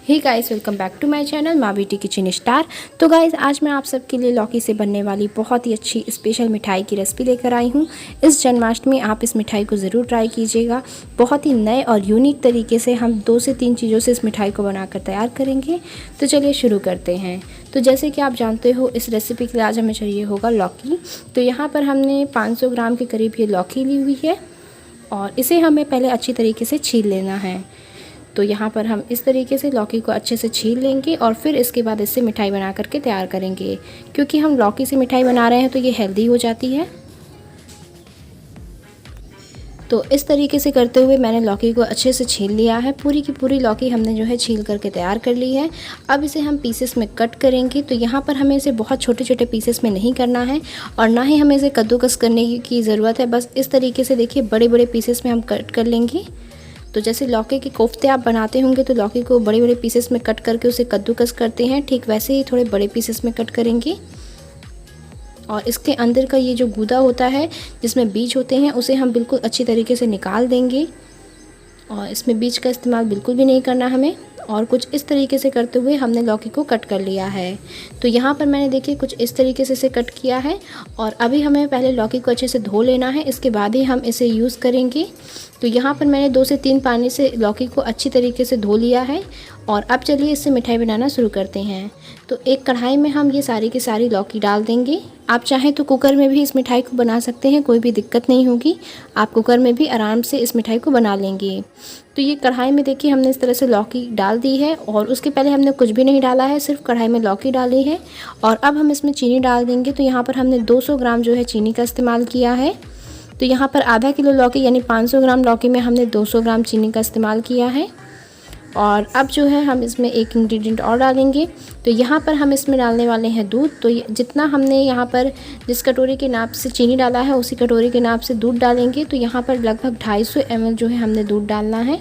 Hey guys, welcome back to my channel Maa Beti kitchen star. तो guys, आज मैं आप सबके लिए लौकी से बनने वाली बहुत ही अच्छी स्पेशल मिठाई की रेसिपी लेकर आई हूँ। इस जन्माष्टमी आप इस मिठाई को ज़रूर ट्राई कीजिएगा। बहुत ही नए और यूनिक तरीके से हम 2 से 3 चीज़ों से इस मिठाई को बनाकर तैयार करेंगे। तो चलिए शुरू करते हैं। तो जैसे कि आप जानते हो, इस रेसिपी के लिए आज हमें चाहिए होगा लौकी। तो यहाँ पर हमने 500 ग्राम के करीब ये लौकी ली हुई है और इसे हमें पहले अच्छी तरीके से छील लेना है। तो यहाँ पर हम इस तरीके से लौकी को अच्छे से छील लेंगे और फिर इसके बाद इससे मिठाई बना करके तैयार करेंगे। क्योंकि हम लौकी से मिठाई बना रहे हैं तो ये हेल्दी हो जाती है। तो इस तरीके से करते हुए मैंने लौकी को अच्छे से छील लिया है। पूरी की पूरी लौकी हमने जो है छील करके तैयार कर ली है। अब इसे हम पीसेस में कट करेंगे। तो यहाँ पर हमें इसे बहुत छोटे छोटे पीसेस में नहीं करना है और ना ही हमें इसे कद्दूकस करने की ज़रूरत है। बस इस तरीके से देखिए, बड़े बड़े पीसेस में हम कट कर लेंगे। तो जैसे लौकी के कोफ्ते आप बनाते होंगे तो लौकी को बड़े बड़े पीसेस में कट करके उसे कद्दूकस करते हैं, ठीक वैसे ही थोड़े बड़े पीसेस में कट करेंगे। और इसके अंदर का ये जो गूदा होता है, जिसमें बीज होते हैं, उसे हम बिल्कुल अच्छी तरीके से निकाल देंगे। और इसमें बीज का इस्तेमाल बिल्कुल भी नहीं करना हमें। और कुछ इस तरीके से करते हुए हमने लौकी को कट कर लिया है। तो यहाँ पर मैंने देखिए कुछ इस तरीके से इसे कट किया है। और अभी हमें पहले लौकी को अच्छे से धो लेना है, इसके बाद ही हम इसे यूज़ करेंगे। तो यहाँ पर मैंने 2 से 3 पानी से लौकी को अच्छी तरीके से धो लिया है। और अब चलिए इससे मिठाई बनाना शुरू करते हैं। तो एक कढ़ाई में हम ये सारी की सारी लौकी डाल देंगे। आप चाहें तो कुकर में भी इस मिठाई को बना सकते हैं, कोई भी दिक्कत नहीं होगी। आप कुकर में भी आराम से इस मिठाई को बना लेंगे। तो ये कढ़ाई में देखिए हमने इस तरह से लौकी डाल दी है और उसके पहले हमने कुछ भी नहीं डाला है, सिर्फ कढ़ाई में लौकी डाली है। और अब हम इसमें चीनी डाल देंगे। तो यहाँ पर हमने 200 ग्राम जो है चीनी का इस्तेमाल किया है। तो यहाँ पर आधा किलो लौकी यानी 500 ग्राम लौकी में हमने 200 ग्राम चीनी का इस्तेमाल किया है। और अब जो है हम इसमें एक इंग्रेडिएंट और डालेंगे। तो यहाँ पर हम इसमें डालने वाले हैं दूध। तो जितना हमने यहाँ पर जिस कटोरी के नाप से चीनी डाला है, उसी कटोरी के नाप से दूध डालेंगे। तो यहाँ पर लगभग 250 ml जो है हमने दूध डालना है।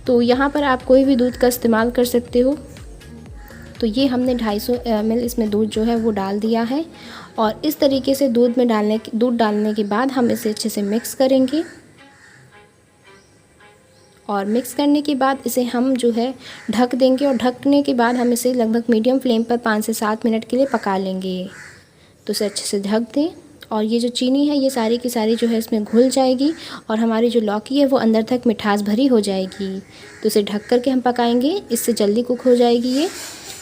तो यहाँ पर आप कोई भी दूध का इस्तेमाल कर सकते हो। तो ये हमने 250 ml इसमें दूध जो है वो डाल दिया है। और इस तरीके से दूध डालने के बाद हम इसे अच्छे से मिक्स करेंगे। और मिक्स करने के बाद इसे हम जो है ढक देंगे। और ढकने के बाद हम इसे लगभग मीडियम फ्लेम पर 5 से 7 मिनट के लिए पका लेंगे। तो इसे अच्छे से ढक दें। और ये जो चीनी है ये सारी की सारी जो है इसमें घुल जाएगी और हमारी जो लौकी है वो अंदर तक मिठास भरी हो जाएगी। तो इसे ढक करके हम पकाएंगे, इससे जल्दी कुक हो जाएगी ये।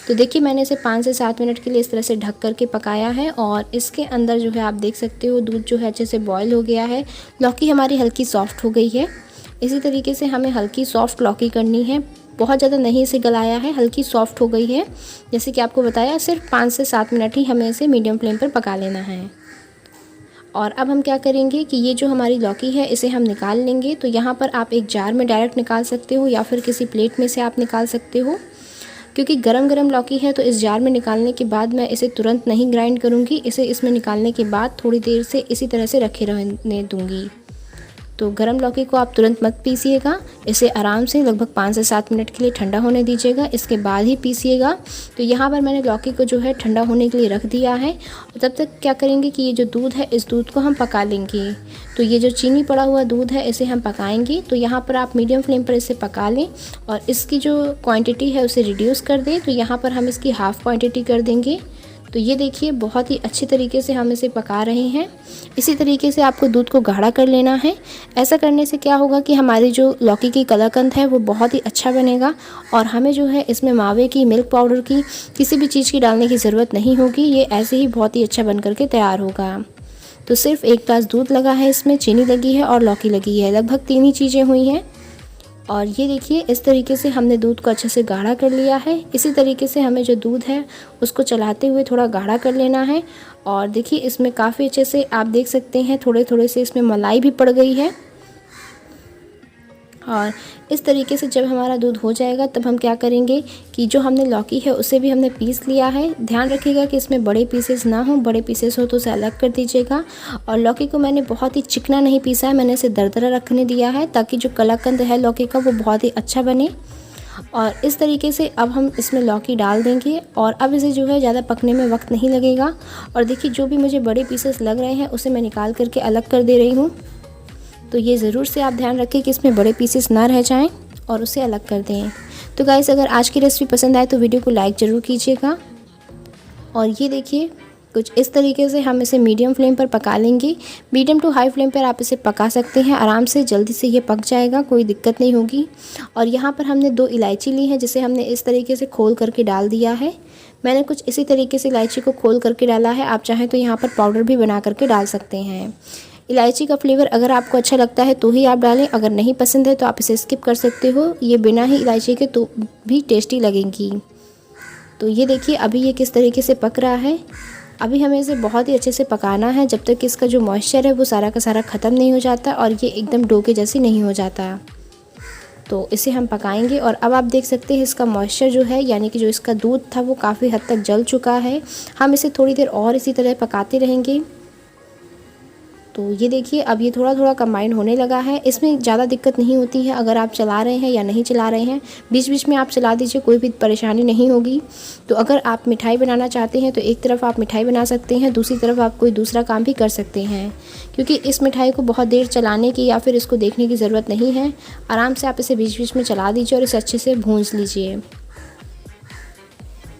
तो देखिए मैंने इसे 5 से 7 मिनट के लिए इस तरह से ढक करके पकाया है। और इसके अंदर जो है आप देख सकते हो दूध जो है अच्छे से बॉयल हो गया है। लौकी हमारी हल्की सॉफ्ट हो गई है। इसी तरीके से हमें हल्की सॉफ्ट लौकी करनी है, बहुत ज़्यादा नहीं इसे गलाया है, हल्की सॉफ्ट हो गई है। जैसे कि आपको बताया, सिर्फ 5 से 7 मिनट ही हमें इसे मीडियम फ्लेम पर पका लेना है। और अब हम क्या करेंगे कि ये जो हमारी लौकी है इसे हम निकाल लेंगे। तो यहाँ पर आप एक जार में डायरेक्ट निकाल सकते हो या फिर किसी प्लेट में से आप निकाल सकते हो। क्योंकि गरम गरम लौकी है तो इस जार में निकालने के बाद मैं इसे तुरंत नहीं ग्राइंड करूँगी। इसे इसमें निकालने के बाद थोड़ी देर से इसी तरह से रखे रहने दूँगी। तो गरम लौकी को आप तुरंत मत पीसिएगा, इसे आराम से लगभग 5 से 7 मिनट के लिए ठंडा होने दीजिएगा, इसके बाद ही पीसिएगा। तो यहाँ पर मैंने लौकी को जो है ठंडा होने के लिए रख दिया है। और तब तक क्या करेंगे कि ये जो दूध है इस दूध को हम पका लेंगे। तो ये जो चीनी पड़ा हुआ दूध है इसे हम पकाएंगे। तो यहाँ पर आप मीडियम फ्लेम पर इसे पका लें और इसकी जो क्वांटिटी है उसे रिड्यूस कर दें। तो यहाँ पर हम इसकी हाफ़ क्वांटिटी कर देंगे। तो ये देखिए बहुत ही अच्छी तरीके से हम इसे पका रहे हैं। इसी तरीके से आपको दूध को गाढ़ा कर लेना है। ऐसा करने से क्या होगा कि हमारी जो लौकी की कलाकंद है वो बहुत ही अच्छा बनेगा। और हमें जो है इसमें मावे की, मिल्क पाउडर की, किसी भी चीज़ की डालने की ज़रूरत नहीं होगी। ये ऐसे ही बहुत ही अच्छा बन करके तैयार होगा। तो सिर्फ 1 ग्लास दूध लगा है, इसमें चीनी लगी है और लौकी लगी है, लगभग 3 ही चीज़ें हुई हैं। और ये देखिए इस तरीके से हमने दूध को अच्छे से गाढ़ा कर लिया है। इसी तरीके से हमें जो दूध है उसको चलाते हुए थोड़ा गाढ़ा कर लेना है। और देखिए इसमें काफ़ी अच्छे से आप देख सकते हैं थोड़े थोड़े से इसमें मलाई भी पड़ गई है। और इस तरीके से जब हमारा दूध हो जाएगा तब हम क्या करेंगे कि जो हमने लौकी है उसे भी हमने पीस लिया है। ध्यान रखिएगा कि इसमें बड़े पीसेस ना हो, बड़े पीसेस हो तो उसे अलग कर दीजिएगा। और लौकी को मैंने बहुत ही चिकना नहीं पीसा है, मैंने इसे दरदरा रखने दिया है ताकि जो कलाकंद है लौकी का वो बहुत ही अच्छा बने। और इस तरीके से अब हम इसमें लौकी डाल देंगे और अब इसे जो है ज़्यादा पकने में वक्त नहीं लगेगा। और देखिए जो भी मुझे बड़े पीसेस लग रहे हैं उसे मैं निकाल करके अलग कर दे रही हूँ। तो ये ज़रूर से आप ध्यान रखें कि इसमें बड़े पीसेस ना रह जाएं और उसे अलग कर दें। तो गाइस अगर आज की रेसिपी पसंद आए तो वीडियो को लाइक ज़रूर कीजिएगा। और ये देखिए कुछ इस तरीके से हम इसे मीडियम फ्लेम पर पका लेंगे। मीडियम टू हाई फ्लेम पर आप इसे पका सकते हैं, आराम से जल्दी से ये पक जाएगा, कोई दिक्कत नहीं होगी। और यहाँ पर हमने 2 इलायची ली है जिसे हमने इस तरीके से खोल करके डाल दिया है। मैंने कुछ इसी तरीके से इलायची को खोल करके डाला है, आप चाहें तो यहाँ पर पाउडर भी बना करके डाल सकते हैं। इलायची का फ्लेवर अगर आपको अच्छा लगता है तो ही आप डालें, अगर नहीं पसंद है तो आप इसे स्किप कर सकते हो। ये बिना ही इलायची के तो भी टेस्टी लगेंगी। तो ये देखिए अभी ये किस तरीके से पक रहा है। अभी हमें इसे बहुत ही अच्छे से पकाना है जब तक कि इसका जो मॉइस्चर है वो सारा का सारा ख़त्म नहीं हो जाता और ये एकदम डो के जैसी नहीं हो जाता। तो इसे हम पकाएंगे। और अब आप देख सकते हैं इसका मॉइस्चर जो है, यानी कि जो इसका दूध था वो काफ़ी हद तक जल चुका है। हम इसे थोड़ी देर और इसी तरह पकाते रहेंगे। तो ये देखिए अब ये थोड़ा थोड़ा कंबाइन होने लगा है। इसमें ज़्यादा दिक्कत नहीं होती है अगर आप चला रहे हैं या नहीं चला रहे हैं, बीच बीच में आप चला दीजिए, कोई भी परेशानी नहीं होगी। तो अगर आप मिठाई बनाना चाहते हैं तो एक तरफ आप मिठाई बना सकते हैं, दूसरी तरफ आप कोई दूसरा काम भी कर सकते हैं, क्योंकि इस मिठाई को बहुत देर चलाने की या फिर इसको देखने की ज़रूरत नहीं है। आराम से आप इसे बीच बीच में चला दीजिए और इसे अच्छे से भूंज लीजिए।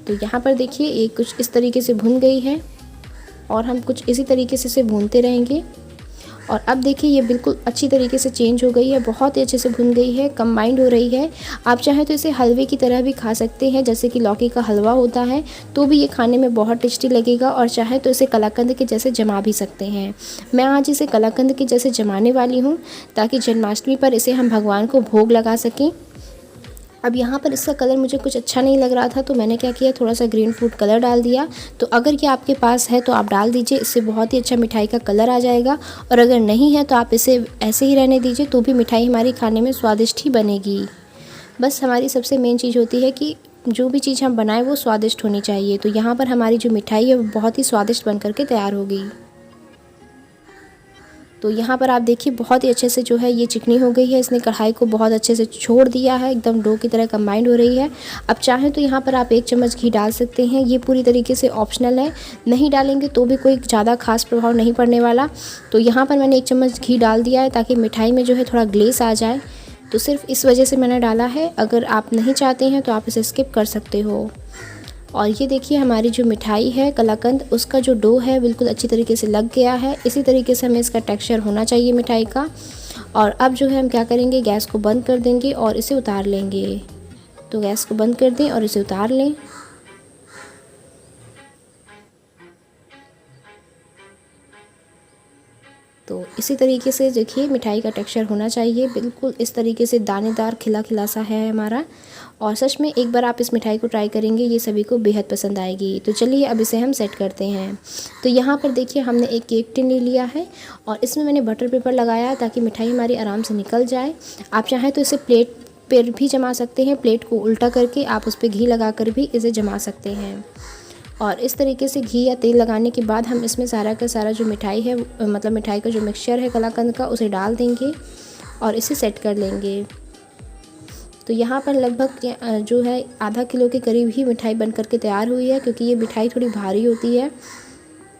तो यहाँ पर देखिए ये कुछ इस तरीके से भुन गई है और हम कुछ इसी तरीके से इसे भूनते रहेंगे। और अब देखिए ये बिल्कुल अच्छी तरीके से चेंज हो गई है, बहुत ही अच्छे से भुन गई है, कंबाइंड हो रही है। आप चाहें तो इसे हलवे की तरह भी खा सकते हैं, जैसे कि लौकी का हलवा होता है, तो भी ये खाने में बहुत टेस्टी लगेगा। और चाहे तो इसे कलाकंद के जैसे जमा भी सकते हैं। मैं आज इसे कलाकंद के जैसे जमाने वाली हूँ ताकि जन्माष्टमी पर इसे हम भगवान को भोग लगा सकें। अब यहाँ पर इसका कलर मुझे कुछ अच्छा नहीं लग रहा था तो मैंने क्या किया, थोड़ा सा ग्रीन फूड कलर डाल दिया। तो अगर ये आपके पास है तो आप डाल दीजिए, इससे बहुत ही अच्छा मिठाई का कलर आ जाएगा। और अगर नहीं है तो आप इसे ऐसे ही रहने दीजिए, तो भी मिठाई हमारी खाने में स्वादिष्ट ही बनेगी। बस हमारी सबसे मेन चीज़ होती है कि जो भी चीज़ हम बनाएं वो स्वादिष्ट होनी चाहिए। तो यहाँ पर हमारी जो मिठाई है वो बहुत ही स्वादिष्ट बन करके तैयार होगी। तो यहाँ पर आप देखिए बहुत ही अच्छे से जो है ये चिकनी हो गई है, इसने कढ़ाई को बहुत अच्छे से छोड़ दिया है, एकदम डो की तरह कंबाइंड हो रही है। अब चाहें तो यहाँ पर आप 1 चम्मच घी डाल सकते हैं, ये पूरी तरीके से ऑप्शनल है, नहीं डालेंगे तो भी कोई ज़्यादा खास प्रभाव नहीं पड़ने वाला। तो यहाँ पर मैंने 1 चम्मच घी डाल दिया है ताकि मिठाई में जो है थोड़ा ग्लेस आ जाए, तो सिर्फ इस वजह से मैंने डाला है। अगर आप नहीं चाहते हैं तो आप इसे स्किप कर सकते हो। और ये देखिए हमारी जो मिठाई है कलाकंद, उसका जो डो है बिल्कुल अच्छी तरीके से लग गया है। इसी तरीके से हमें इसका टेक्सचर होना चाहिए मिठाई का। और अब जो है हम क्या करेंगे, गैस को बंद कर देंगे और इसे उतार लेंगे। तो गैस को बंद कर दें और इसे उतार लें। तो इसी तरीके से देखिए मिठाई का टेक्सचर होना चाहिए, बिल्कुल इस तरीके से दानेदार खिला खिला सा है हमारा। और सच में एक बार आप इस मिठाई को ट्राई करेंगे, ये सभी को बेहद पसंद आएगी। तो चलिए अब इसे हम सेट करते हैं। तो यहाँ पर देखिए हमने एक केक टिन ले लिया है और इसमें मैंने बटर पेपर लगाया ताकि मिठाई हमारी आराम से निकल जाए। आप चाहें तो इसे प्लेट पर भी जमा सकते हैं, प्लेट को उल्टा करके आप उस पर घी लगा कर भी इसे जमा सकते हैं। और इस तरीके से घी या तेल लगाने के बाद हम इसमें सारा का सारा जो मिठाई है, मतलब मिठाई का जो मिक्सचर है कलाकंद का, उसे डाल देंगे और इसे सेट कर लेंगे। तो यहाँ पर लगभग जो है आधा किलो के करीब ही मिठाई बन करके तैयार हुई है, क्योंकि ये मिठाई थोड़ी भारी होती है।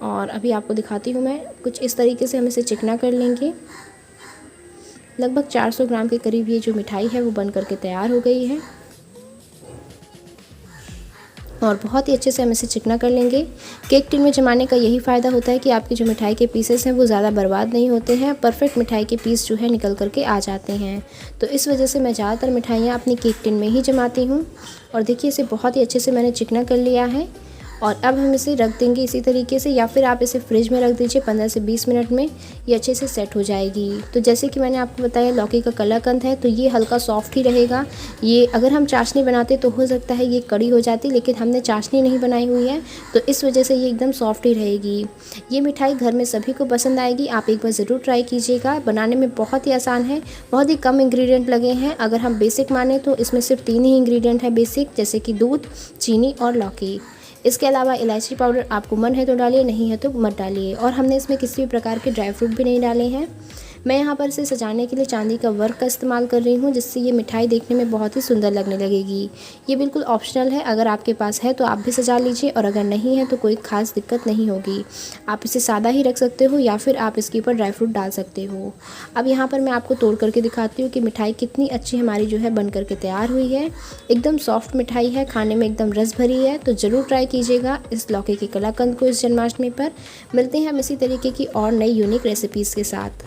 और अभी आपको दिखाती हूँ मैं, कुछ इस तरीके से हम इसे चिकना कर लेंगे। लगभग 400 ग्राम के करीब ये जो मिठाई है वो बन करके तैयार हो गई है और बहुत ही अच्छे से हम इसे चिकना कर लेंगे। केक टिन में जमाने का यही फ़ायदा होता है कि आपकी जो मिठाई के पीसेस हैं वो ज़्यादा बर्बाद नहीं होते हैं, परफेक्ट मिठाई के पीस जो है निकल करके आ जाते हैं। तो इस वजह से मैं ज़्यादातर मिठाइयाँ अपनी केक टिन में ही जमाती हूँ। और देखिए इसे बहुत ही अच्छे से मैंने चिकना कर लिया है और अब हम इसे रख देंगे इसी तरीके से, या फिर आप इसे फ्रिज में रख दीजिए 15 से 20 मिनट में, ये अच्छे से सेट हो जाएगी। तो जैसे कि मैंने आपको बताया लौकी का कलाकंद है तो ये हल्का सॉफ्ट ही रहेगा। ये अगर हम चाशनी बनाते तो हो सकता है ये कड़ी हो जाती, लेकिन हमने चाशनी नहीं बनाई हुई है तो इस वजह से ये एकदम सॉफ्ट ही रहेगी। ये मिठाई घर में सभी को पसंद आएगी, आप एक बार ज़रूर ट्राई कीजिएगा। बनाने में बहुत ही आसान है, बहुत ही कम इंग्रेडिएंट लगे हैं। अगर हम बेसिक माने तो इसमें सिर्फ 3 ही इंग्रेडिएंट है बेसिक, जैसे कि दूध, चीनी और लौकी। इसके अलावा इलायची पाउडर आपको मन है तो डालिए, नहीं है तो मत डालिए। और हमने इसमें किसी भी प्रकार के ड्राई फ्रूट भी नहीं डाले हैं। मैं यहाँ पर इसे सजाने के लिए चांदी का वर्क का इस्तेमाल कर रही हूँ, जिससे ये मिठाई देखने में बहुत ही सुंदर लगने लगेगी। ये बिल्कुल ऑप्शनल है, अगर आपके पास है तो आप भी सजा लीजिए और अगर नहीं है तो कोई ख़ास दिक्कत नहीं होगी। आप इसे सादा ही रख सकते हो या फिर आप इसके ऊपर ड्राई फ्रूट डाल सकते हो। अब यहाँ पर मैं आपको तोड़ करके दिखाती हूँ कि मिठाई कितनी अच्छी हमारी जो है बन करके तैयार हुई है। एकदम सॉफ्ट मिठाई है, खाने में एकदम रस भरी है। तो ज़रूर ट्राई कीजिएगा इस लौकी के कलाकंद को इस जन्माष्टमी पर। मिलते हैं हम इसी तरीके की और नई यूनिक रेसिपीज़ के साथ।